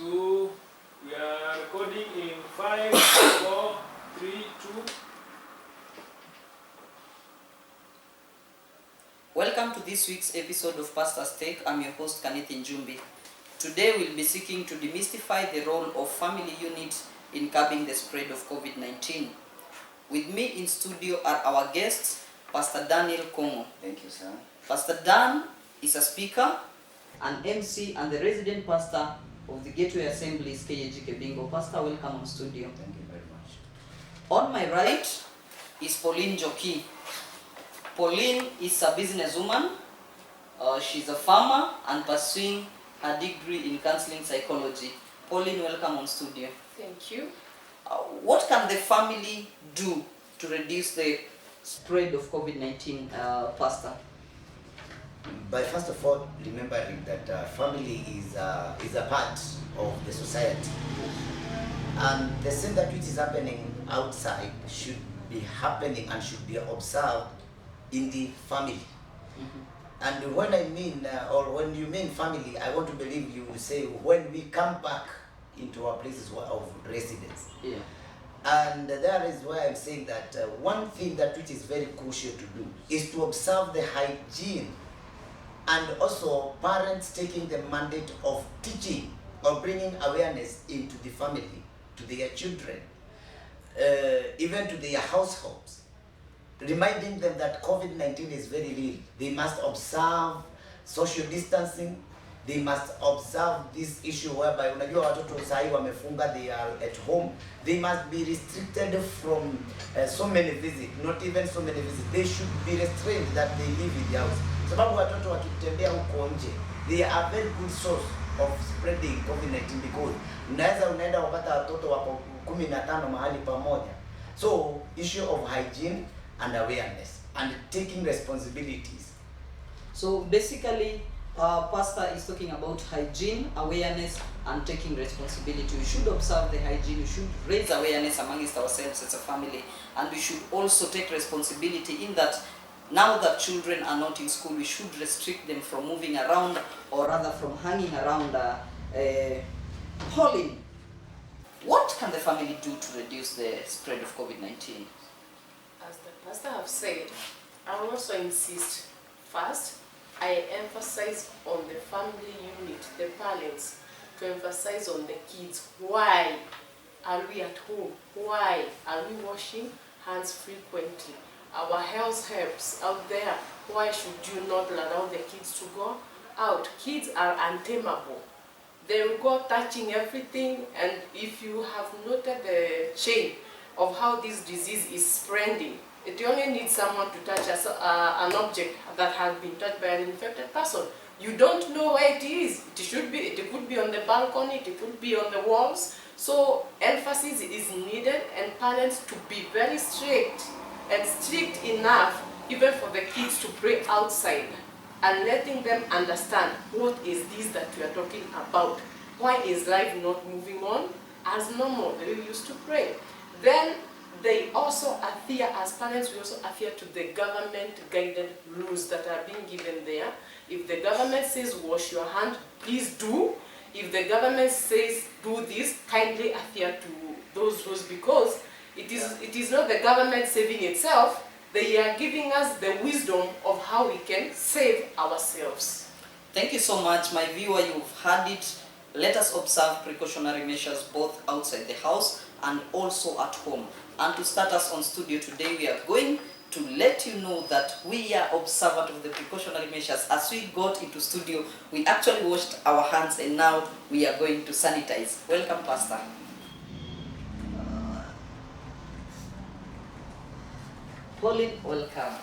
So we are recording in 5, 4, 3, 2. Welcome to this week's episode of Pastor's Take. I'm your host, Kenneth Njumbi. Today we'll be seeking to demystify the role of family unit in curbing the spread of COVID-19. With me in studio are our guests, Pastor Daniel Kongo. Thank you, sir. Pastor Dan is a speaker, an MC, and the resident pastor of the Gateway Assemblies, KAG Kebingo. Pastor, welcome on studio. Thank you very much. On my right is Pauline Joki. Pauline is a businesswoman. She's a farmer and pursuing her degree in counseling psychology. Pauline, welcome on studio. Thank you. What can the family do to reduce the spread of COVID-19, Pastor? By first of all, remembering that family is a part of the society, and the same that which is happening outside should be happening and should be observed in the family. Mm-hmm. And when I mean, or when you mean family, I want to believe you will say when we come back into our places of residence. Yeah. And that is why I'm saying that one thing that which is very crucial to do is to observe the hygiene, and also parents taking the mandate of teaching or bringing awareness into the family, to their children, even to their households, reminding them that COVID-19 is very real. They must observe social distancing. They must observe this issue whereby unajua watoto sahi wamefunga, they are at home. They must be restricted from so many visits, not even so many visits. They should be restrained that they live in the house. Sababu watoto wakitembea huko nje, they are a very good source of spreading COVID-19 because unaenda wapata watoto wako 15 mahali pamoja. So issue of hygiene and awareness and taking responsibilities. So basically, Pastor is talking about hygiene, awareness, and taking responsibility. We should observe the hygiene, we should raise awareness amongst ourselves as a family, and we should also take responsibility in that now that children are not in school, we should restrict them from moving around, or rather from hanging around Pauline, what can the family do to reduce the spread of COVID-19? As the pastor have said, I will also insist first, I emphasize on the family unit, the parents, to emphasize on the kids. Why are we at home? Why are we washing hands frequently? Our health helps out there. Why should you not allow the kids to go out? Kids are untamable. They will go touching everything, and if you have noted the chain of how this disease is spreading, it only needs someone to touch an object that has been touched by an infected person. You don't know where it is. It could be on the balcony, it could be on the walls. So emphasis is needed, and parents to be very strict and strict enough even for the kids to pray outside and letting them understand what is this that we are talking about. Why is life not moving on as normal they used to pray? Then they also adhere, as parents, we also adhere to the government-guided rules that are being given there. If the government says wash your hand, please do. If the government says do this, kindly adhere to those rules, because it is not the government saving itself. They are giving us the wisdom of how we can save ourselves. Thank you so much, my viewer. You've heard it. Let us observe precautionary measures both outside the house and also at home. And to start us on studio today, we are going to let you know that we are observant of the precautionary measures. As we got into studio, we actually washed our hands, and now we are going to sanitize. Welcome, Pastor. Pauline, welcome.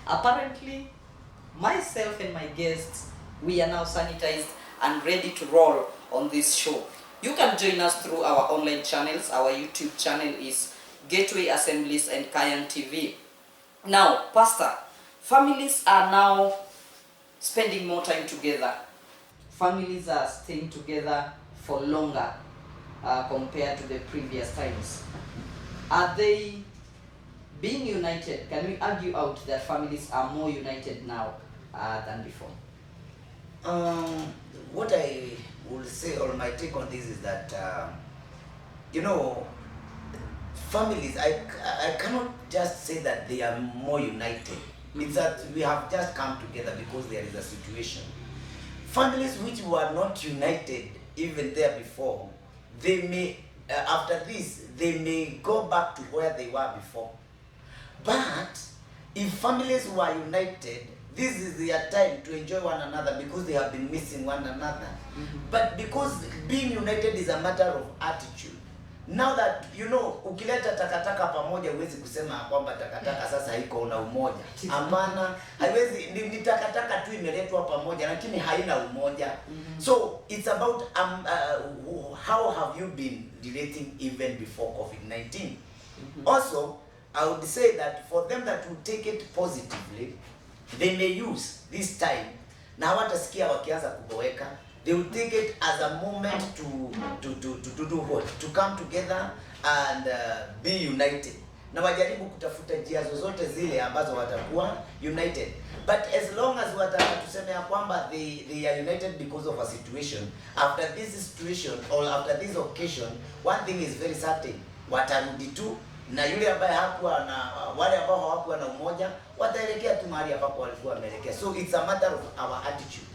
Apparently, myself and my guests, we are now sanitized and ready to roll on this show. You can join us through our online channels. Our YouTube channel is Gateway Assemblies and Kayan TV. Now, Pastor, families are now spending more time together. Families are staying together for longer compared to the previous times. Are they being united? Can we argue out that families are more united now than before? What I will say, or my take on this is that, you know, families, I cannot just say that they are more united. It's that we have just come together because there is a situation. Families which were not united even there before, they may, after this, they may go back to where they were before. But if families were united, this is their time to enjoy one another because they have been missing one another. But because being united is a matter of attitude. Now that, you know, ukileta takataka pamoja huwezi kusema kwamba takataka sasa haiko na umoja. Hapana, haiwezi, ni takataka tu imeletwa pamoja lakini haina umoja. So it's about how have you been relating even before COVID-19. Also, I would say that for them that will take it positively, they may use this time, na hawatasikia wakianza kuboeka. They will take it as a moment to do what? To come together and be united. Na wajaribu kutafuta njia zozote zile ambazo watakuwa united. But as long as tuseme ya kwamba they are united because of a situation, after this situation or after this occasion, one thing is very certain, watarudi tu na yule ambaye hakuwa na wale ambao hawakuwa na umoja wataelekea tu mahali ambapo walikuwa wameelekea. So it's a matter of our attitude.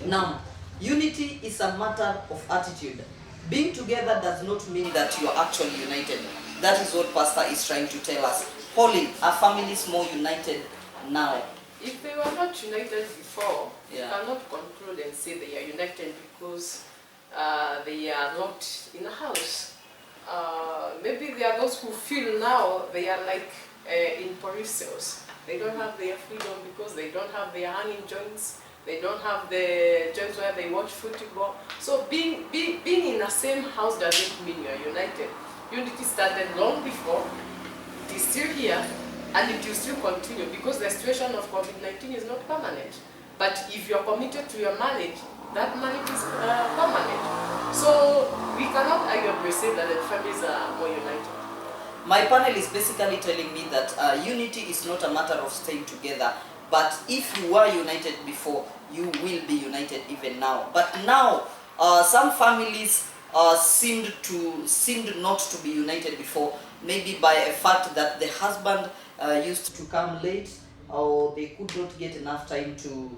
Now, unity is a matter of attitude. Being together does not mean that you are actually united. That is what Pastor is trying to tell us. Pauline, are families more united now? If they were not united before, Yeah. you cannot conclude and say they are united because they are not in a house. Maybe there are those who feel now they are like in police cells. They don't have their freedom because they don't have their hanging joints. They don't have the joints where they watch football. So being in the same house doesn't mean you are united. Unity started long before. It is still here, and it will still continue because the situation of COVID-19 is not permanent. But if you are committed to your marriage, that marriage is permanent. So we cannot arguably say that the families are more united. My panel is basically telling me that unity is not a matter of staying together, but if you were united before, you will be united even now. But now, some families seemed not to be united before, maybe by a fact that the husband used to come late, or they could not get enough time to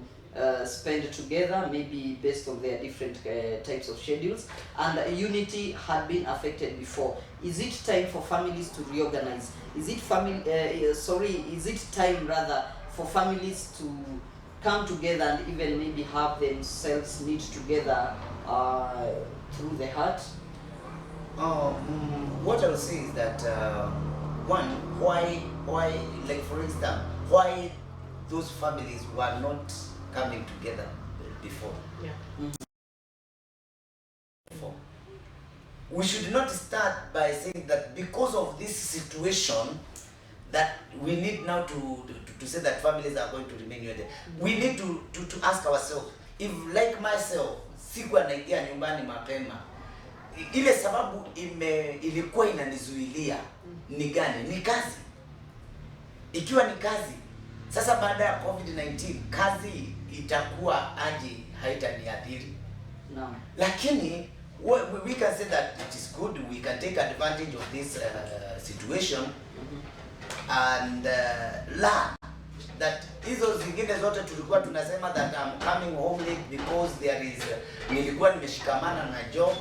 spend together, maybe based on their different types of schedules, and unity had been affected before. Is it time for families to reorganize? Is it is it time rather for families to come together and even maybe have themselves meet together through the heart? What I'll say is that one, why, like for instance, why those families were not coming together before. Yeah. Before. We should not start by saying that because of this situation that we need now to say that families are going to remain united. We need to ask ourselves, if like myself, sikuwa naingia nyumbani mapema, ile sababu ilikuwa inanizuilia ni gani? Ni kazi. Ikiwa ni kazi, sasa baada ya COVID-19, kazi itakuwa aje, haitaniathiri. No. Lakini we can say that it is good, we can take advantage of this situation and learn that hizo zingine zote tulikuwa tunasema that I'm coming home late because there is nilikuwa nimeshikamana na job.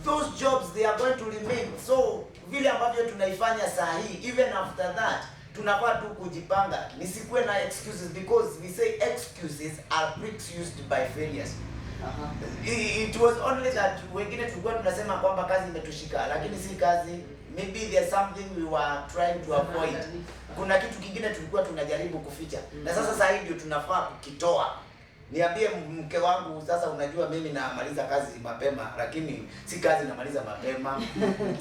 Those jobs, they are going to remain. So vile ambavyo tunaifanya saa hii, even after that, tunafaa tu kujipanga. Nisikuwe na excuses, because we say excuses are tricks used by failures. It was only that wengine tulikuwa tunasema kwamba kazi imetushika, lakini si kazi. Maybe there's something we were trying to avoid. Kuna kitu kingine tulikuwa tunajaribu kuficha. Na sasa sasa hivi ndio tunafaa kukitoa. Niambie mke wangu, sasa unajua mimi namaliza kazi mapema, lakini si kazi namaliza mapema.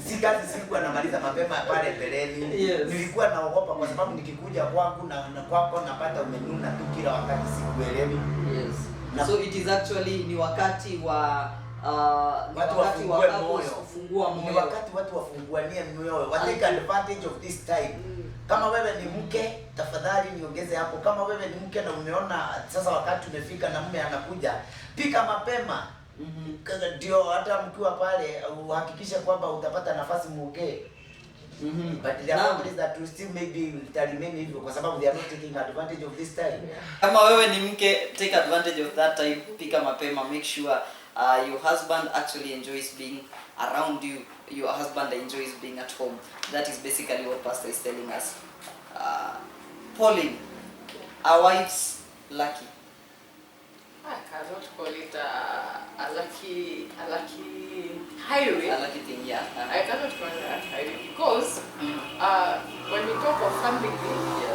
Si kazi sikuwa namaliza mapema pale mbeleni. Yes. Nilikuwa naogopa kwa sababu nikikuja kwangu na kwako napata umenuna tu kila wakati, sikuelewi. Yes. So it is actually ni wakati wa watu wafungue moyo. kufungua moyo. Ni wakati watu wafunguanie moyo. Take advantage of this time. Kama wewe ni mke, tafadhali niongeze hapo. Kama wewe ni mke na umeona sasa wakati umefika na mume anakuja, pika mapema. Ndio hata mkiwa pale uhakikishe kwamba utapata nafasi muongee. But there are families that will still maybe remain hivyo kwa sababu they are not taking advantage of this time. Kama wewe ni mke, take advantage of that time, pika mapema, make sure your husband actually enjoys being around you, your husband enjoys being at home. That is basically what Pastor is telling us. Pauline, our wives lucky? I cannot call it a lucky highway. A lucky thing, yeah. I cannot call it a highway because when we talk of family,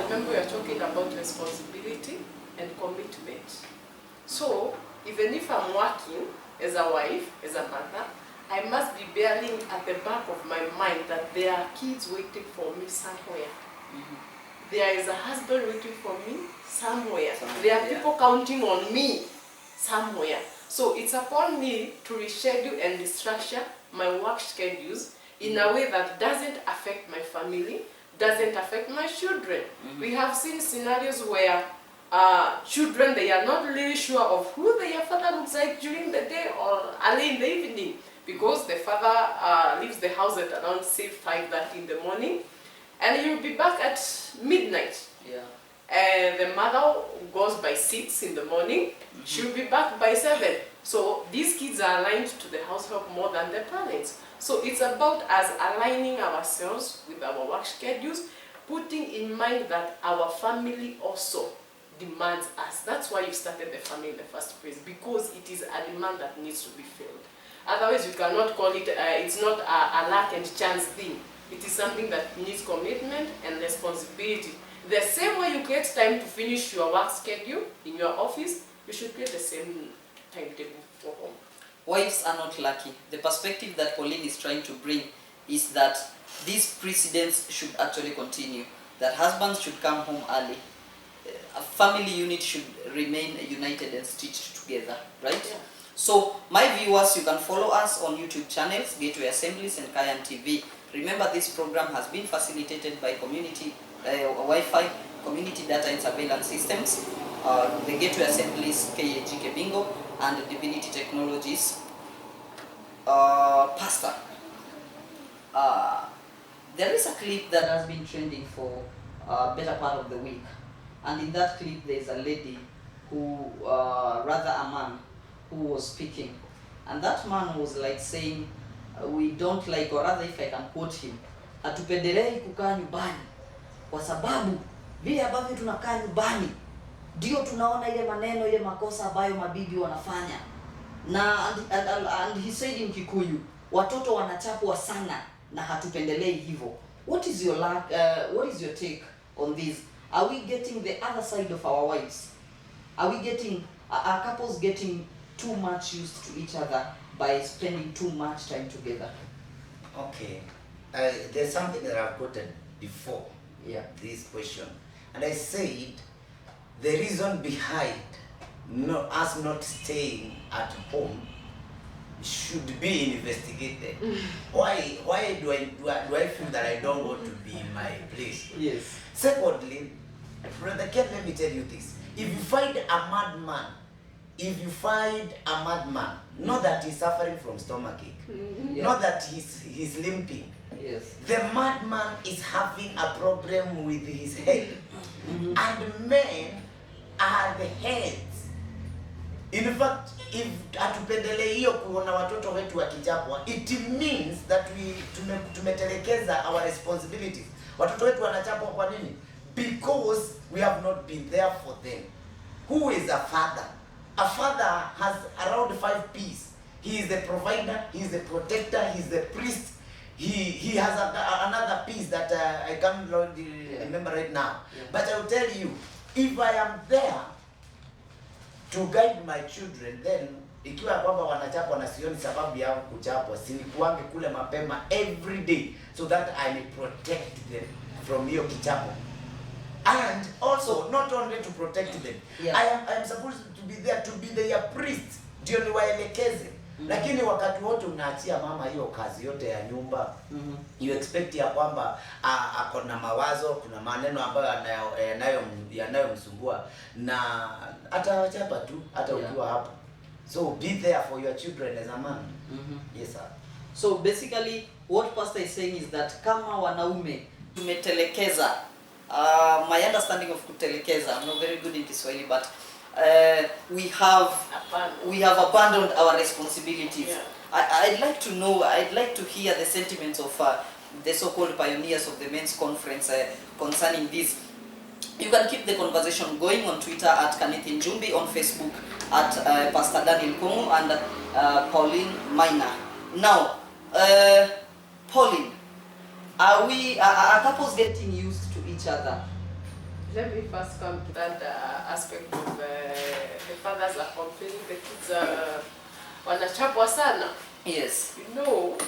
remember we are talking about responsibility and commitment. So even if I'm working as a wife, as a mother, I must be bearing at the back of my mind that there are kids waiting for me somewhere. There is a husband waiting for me somewhere. There are people counting on me somewhere. So it's upon me to reschedule and restructure my work schedules in a way that doesn't affect my family, doesn't affect my children. We have seen scenarios where children, they are not really sure of who their father looks like during the day or early in the evening, because the father leaves the house at around say 5:30 in the morning, and he'll be back at midnight. Yeah. And the mother goes by 6 in the morning, she'll be back by 7. So these kids are aligned to the household more than the parents. So it's about us aligning ourselves with our work schedules, putting in mind that our family also demands us. That's why you started the family in the first place, because it is a demand that needs to be filled. Otherwise, you cannot call it, it's not a luck and chance thing. It is something that needs commitment and responsibility. The same way you create time to finish your work schedule in your office, you should create the same timetable for home. Wives are not lucky. The perspective that Pauline is trying to bring is that these precedents should actually continue. That husbands should come home early. A family unit should remain united and stitched together, right? Yeah. So, my viewers, you can follow us on YouTube channels, Gateway Assemblies and Kayan TV. Remember, this program has been facilitated by community Wi-Fi, Community Data and Surveillance Systems, the Gateway Assemblies, KAG Kebingo, and Divinity Technologies. Pastor, there is a clip that has been trending for a better part of the week, and in that clip there is a lady who, rather a man, who was speaking, and that man was like saying, we don't like, or rather if I can quote him, hatupendelei kukaa nyumbani kwa sababu vile ambavyo tunakaa nyumbani ndio tunaona ile maneno, ile makosa ambayo mabibi wanafanya. Na and he said in Kikuyu, watoto wanachapwa sana na hatupendelei hivyo. What is your take on this? Are we getting the other side of our wives? Are we getting, are couples getting too much used to each other by spending too much time together? Okay. There's something that I've quoted before this question. And I said, the reason behind us not staying at home should be investigated. Why do I feel that I don't want to be in my place? Yes. Secondly, Brother Ken, let me tell you this. If you find a madman, not that he's suffering from stomachache, not that he's limping. Yes. The madman is having a problem with his head. And men are the heads. In fact, if atupendelee hiyo kuona watoto wetu wakichapwa, it means that tumetelekeza our responsibilities. Watoto wetu wanachapwa kwa nini? Because we have not been there for them. Who is a father? A father has around 5 P's. He is the provider, he is the protector, he is the priest. He has another piece that I can't remember right now. Yeah. But I will tell you, if I am there to guide my children, then ikiwa kwamba wanachapwa na sioni sababu ya kuchapwa, sinikuange kule mapema every day so that I may protect them from hiyo kichapo. And also, not only to protect them, I am supposed to be there to be their priest. Ndio niwaelekeze. Lakini wakati wote unaachia mama hiyo kazi yote ya nyumba, you expect ya kwamba ako na mawazo, kuna maneno ambayo yanayomsumbua na atawachapa tu hata ukiwa hapo. So be there for your children as a man. Yes sir. So basically what pastor is saying is that kama wanaume tumetelekeza, my understanding of kutelekeza, I'm not very good in Kiswahili, but we have abandoned our responsibilities. Yeah. I'd like to know, I'd like to hear the sentiments of the so-called pioneers of the men's conference concerning this. You can keep the conversation going on Twitter at Kenneth Njumbi, on Facebook at Pastor Daniel Kongu and Pauline Minor. Now, Pauline, are couples getting used to each other? Let me first come to that aspect of the fathers are complaining the kids wanachapwa sana. Yes. You know,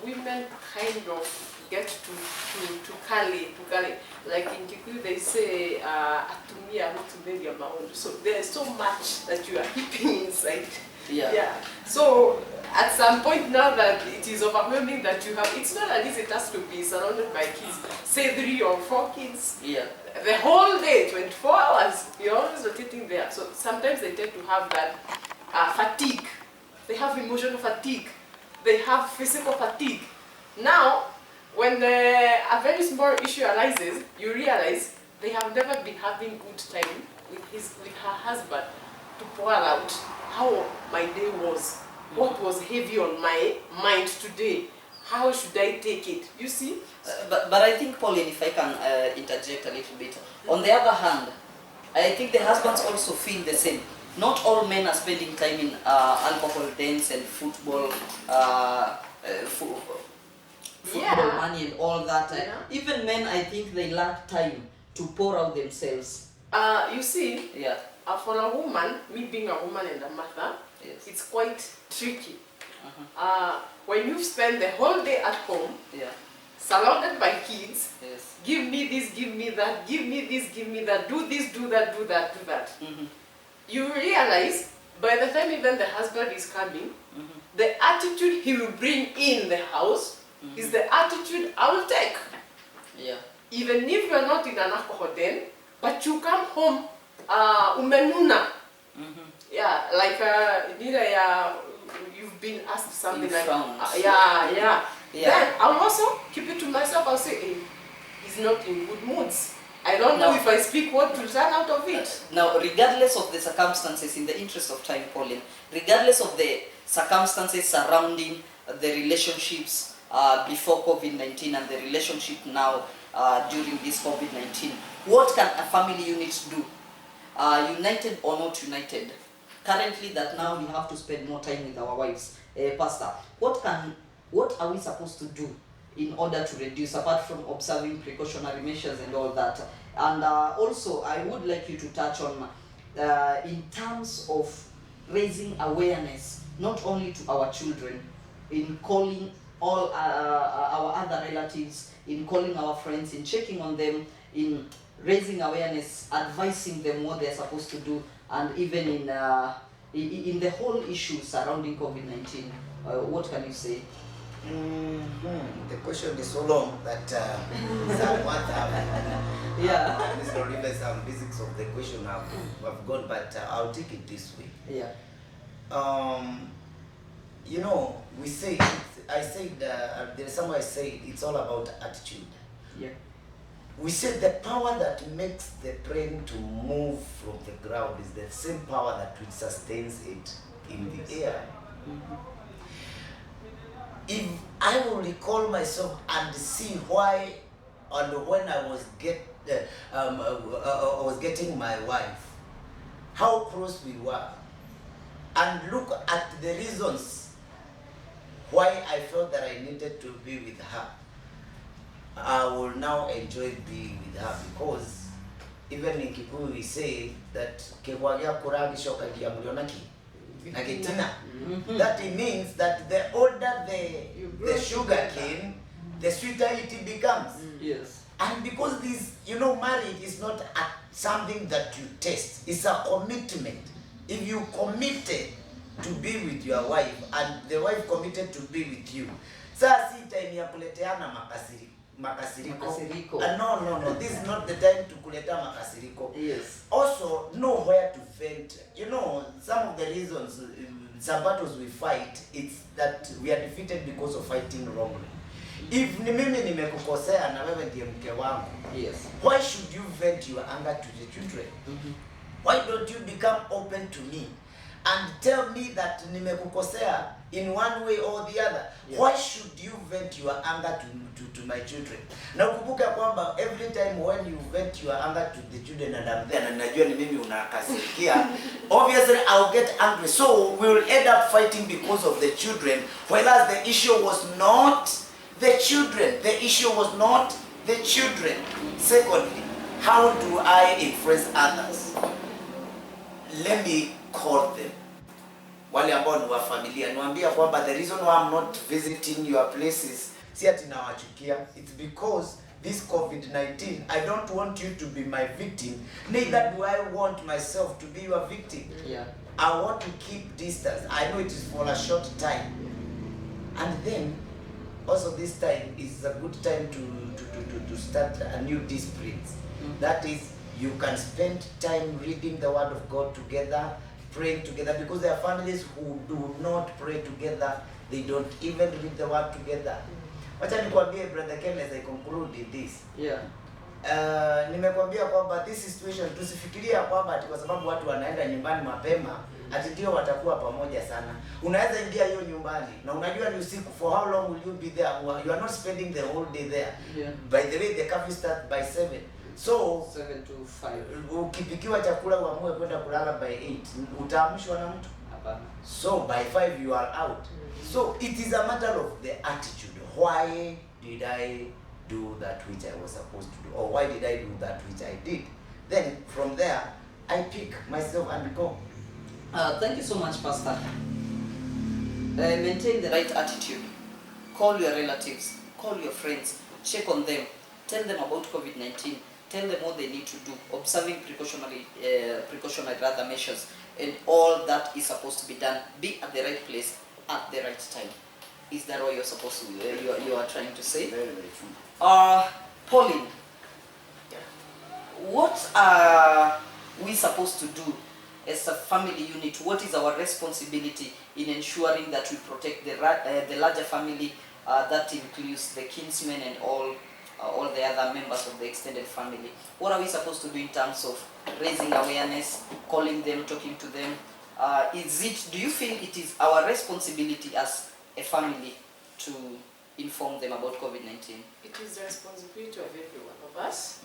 women kind of get to kali. Like in Kikuyu they say, atumia hutumeli ya maondo. So there's so much that you are keeping inside. Yeah. So at some point now that it is overwhelming that you have, it's not an easy task to be surrounded by kids. Say 3 or 4 kids. Yeah. The whole day, 24 hours, you're always rotating there. So sometimes they tend to have that fatigue. They have emotional fatigue. They have physical fatigue. Now, when a very small issue arises, you realize they have never been having good time with her husband to pour out how my day was, what was heavy on my mind today, how should I take it, you see? But I think, Pauline, if I can interject a little bit. On the other hand, I think the husbands also feel the same. Not all men are spending time in alcohol dens and football, football money and all that. Even men, I think they lack time to pour out themselves. You see, for a woman, me being a woman and a mother, it's quite tricky. When you spend the whole day at home, surrounded by kids, give me this, give me that, give me this, give me that, do this, do that, do that, do that. You realize by the time even the husband is coming, the attitude he will bring in the house is the attitude I will take. Even if you are not in an alcohol den, but you come home umenuna. Like you've been asked something like then I'll also keep it to myself. I'll say, hey, he's not in good moods. I don't know if I speak what will turn out of it. Now, regardless of the circumstances, in the interest of time, Pauline, regardless of the circumstances surrounding the relationships before COVID-19 and the relationship now during this COVID-19, what can a family unit do? United or not united? Currently, that now we have to spend more time with our wives. Pastor, what are we supposed to do in order to reduce, apart from observing precautionary measures and all that? And also, I would like you to touch on, in terms of raising awareness, not only to our children, in calling all our other relatives, in calling our friends, in checking on them, in raising awareness, advising them what they're supposed to do, and even in the whole issue surrounding COVID-19. What can you say? The question is so long that somewhat Mr. Oliver, some basics of the question have gone, but I'll take it this way. You know, I said there's somewhere I say it's all about attitude. We said the power that makes the plane to move from the ground is the same power that which sustains it in the air. If I will recall myself and see why and when I was getting my wife, how close we were, and look at the reasons why I felt that I needed to be with her, I will now enjoy being with her, because even in Kikuyu we say that that it means that the older the sugar cane, the sweeter it becomes. And because this, marriage is not something that you taste, it's a commitment. If you committed to be with your wife and the wife committed to be with you. Sasa si time ya kuleteana makasiriko. No, this is not the time to kuleta makasiriko. Yes. Also, know where to vent. You know, some of the reasons, some battles we fight, it's that we are defeated because of fighting wrongly. If ni mimi nimekukosea na wewe ndiye mke wangu, yes, why should you vent your anger to the children? Why don't you become open to me and tell me that nimekukosea in one way or the other? Yeah. Why should you vent your anger to my children? Na ukumbuka kwamba every time when you vent your anger to the children and I'm there na najua ni mimi unakasirikia, obviously I'll get angry. So we will end up fighting because of the children, whereas the issue was not the children. The issue was not the children. Secondly, how do I influence others? Let me call them. Wale ambao ni wa familia, niwaambia kwamba the reason why I'm not visiting your places si ati nawachukia. It's because this COVID-19, I don't want you to be my victim. Neither do I want myself to be your victim. Yeah. I want to keep distance. I know it is for a short time. And then also this time is a good time to start a new discipline. That is, you can spend time reading the word of God together, praying together, because there are families who do not pray together. They don't even read the word together. Wacha nikwambie brother Ken, as I conclude this. Yeah. Nimekwambia kwamba this situation tusifikiria kwamba ati kwa sababu watu wanaenda nyumbani mapema ati ndio watakuwa pamoja sana. Unaweza ingia hiyo nyumbani na unajua ni usiku. For how long will you be there? You are not spending the whole day there. Yeah. By the way, the curfew starts by 7. So 7 to 5. Ukipikiwa chakula uamue kwenda kulala by 8, utaamshwa na mtu? Hapana. So by 5 you are out. So it is a matter of the attitude. Why did I do that which I was supposed to do? Or why did I do that which I did? Then from there, I pick myself and go. Thank you so much, Pastor. Maintain the right attitude. Call your relatives, call your friends, check on them, tell them about COVID-19, tell them what they need to do, observing precautionary measures, and all that is supposed to be done. Be at the right place at the right time. Is that what you're supposed to? You are trying to say? Very, very true. Pauline, what are we supposed to do as a family unit? What is our responsibility in ensuring that we protect the larger family, that includes the kinsmen and all the other members of the extended family? What are we supposed to do in terms of raising awareness, calling them, talking to them? Do you feel it is our responsibility as a family to inform them about COVID-19? It is the responsibility of every one of us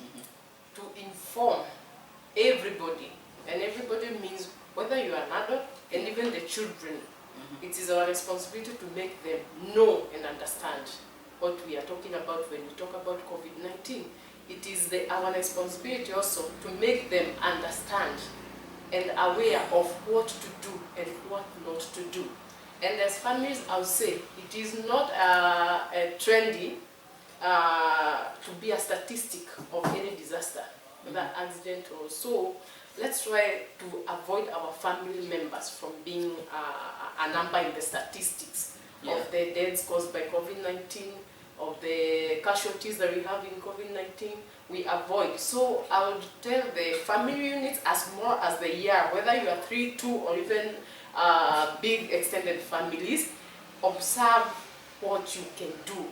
to inform everybody, and everybody means whether you are an adult and even the children. It is our responsibility to make them know and understand what we are talking about when we talk about COVID-19. It is our responsibility also to make them understand and aware of what to do and what not to do. And as families, I would say, it is not trendy to be a statistic of any disaster, whether accident or so. Let's try to avoid our family members from being a number in the statistics of the deaths caused by COVID-19, of the casualties that we have in COVID-19. We avoid. So I would tell the family units, as more as the year, whether you are 3, 2, or even big extended families, observe what you can do.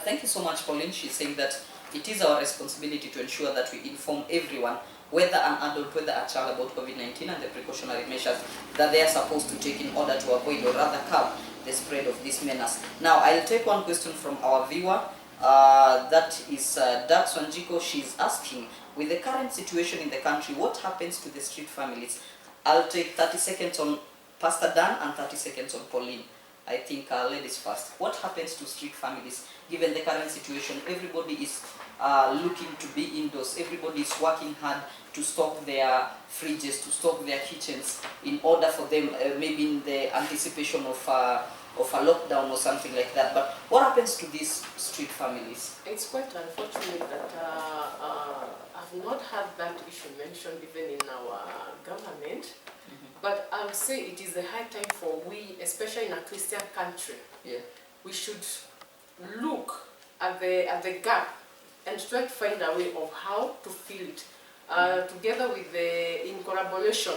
Thank you so much, Pauline. She's saying that it is our responsibility to ensure that we inform everyone, whether an adult, whether a child, about COVID-19 and the precautionary measures that they are supposed to take in order to avoid or rather curb the spread of this menace. Now, I'll take one question from our viewer. That is Dax Wanjiko. She's asking, with the current situation in the country, what happens to the street families? I'll take 30 seconds on Pastor Dan and 30 seconds on Pauline. I think ladies first. What happens to street families given the current situation? Everybody is looking to be indoors. Everybody is working hard to stock their fridges, to stock their kitchens in order for them, maybe in the anticipation of a lockdown or something like that. But what happens to these street families? It's quite unfortunate that I've not had that issue mentioned even in our government. But I would say it is a high time for we, especially in a Christian country, Yeah. we should look at the gap and try to find a way of how to fill it. Together with in collaboration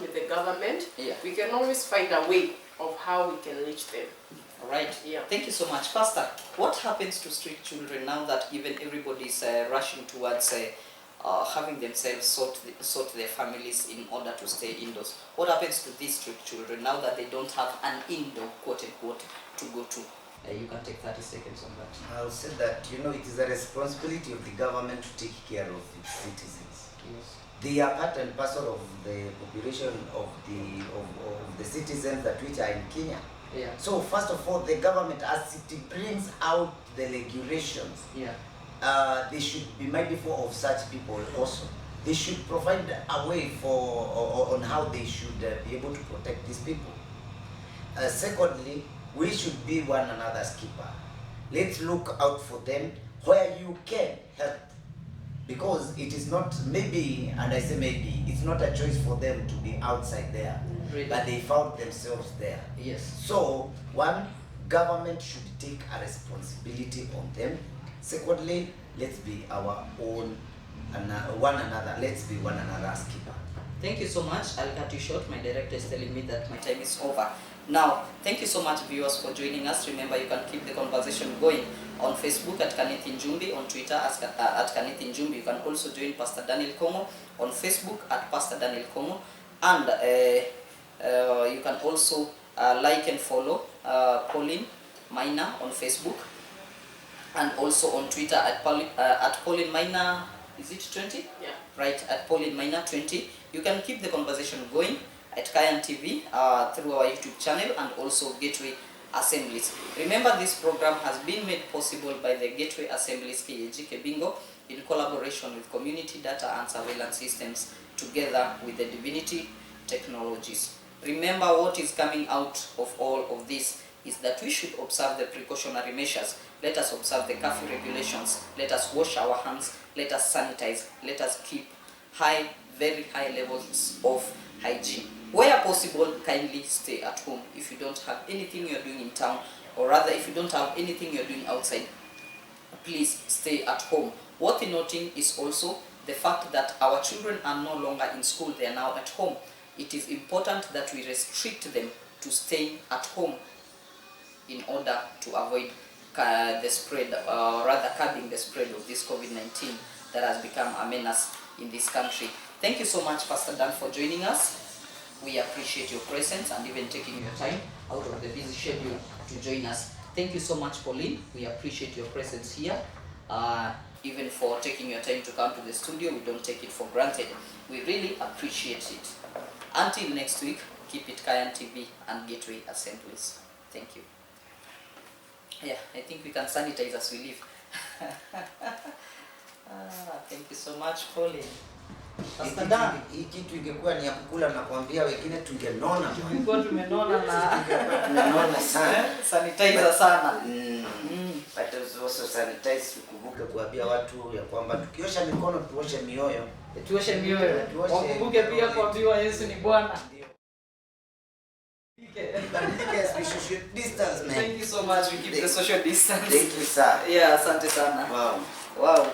with the government, Yeah. we can always find a way of how we can reach them. All right. Yeah. Thank you so much, Pastor. What happens to street children now that even everybody is rushing towards having themselves sort their families in order to stay indoors? What happens to these street children now that they don't have an indoor, quote unquote, to go to? You can take 30 seconds on that. I'll say that, it is a responsibility of the government to take care of its citizens. Yes. They are part and parcel of the population of the citizens that which are in Kenya. Yeah. So first of all, the government, as it brings out the regulations, Yeah. they should be mindful of such people also. They should provide a way on how they should be able to protect these people. Secondly, we should be one another's keeper. Let's look out for them where you can help. Because it is not, maybe, and I say maybe, it's not a choice for them to be outside there. Really? But they found themselves there. Yes. So, one, government should take a responsibility on them. Secondly, let's be our own, one another, let's be one another's keeper. Thank you so much. I'll cut you short. My director is telling me that my time is over. Now, thank you so much, viewers, for joining us. Remember, you can keep the conversation going on Facebook at Kenneth Njumbi, on Twitter at Kenneth Njumbi. You can also join Pastor Daniel Komo on Facebook at Pastor Daniel Komo. And you can also like and follow Pauline Maina on Facebook. And also on Twitter at Pauline Maina, is it 20? Yeah. Right, at Pauline Maina 20. You can keep the conversation going at Kayan TV through our YouTube channel and also Gateway Assemblies. Remember, this program has been made possible by the Gateway Assemblies KAG Kebingo in collaboration with Community Data and Surveillance Systems together with the Divinity Technologies. Remember, what is coming out of all of this is that we should observe the precautionary measures. Let us observe the curfew regulations. Let us wash our hands. Let us sanitize. Let us keep very high levels of hygiene. Where possible, kindly stay at home. If you don't have anything you're doing in town, or rather if you don't have anything you're doing outside, please stay at home. Worth noting is also the fact that our children are no longer in school, they are now at home. It is important that we restrict them to staying at home in order to avoid the spread, rather curbing the spread of this COVID-19 that has become a menace in this country. Thank you so much, Pastor Dan, for joining us. We appreciate your presence and even taking your time out of the busy schedule to join us. Thank you so much, Pauline. We appreciate your presence here. Even for taking your time to come to the studio, we don't take it for granted. We really appreciate it. Until next week, keep it Kayan TV and Gateway Assemblies. Thank you. Yeah, I think we can sanitize as we leave. Thank you so much, Pauline. Pastor Dan. Hii kitu ingekuwa ni ya kukula na kuambia wengine tungenona. Tulikuwa tumenona na Tumenona sana. sanitizer sana. But also sanitize, tukumbuke kuambia watu ya kwamba tukiosha mikono tuoshe mioyo. Tuoshe mioyo. Wakumbuke pia kuambiwa Yesu ni Bwana. Yes, we should distance, man. Thank you so much. We keep the social distance. Thank you, sir. Yeah, asante sana. Wow. Wow.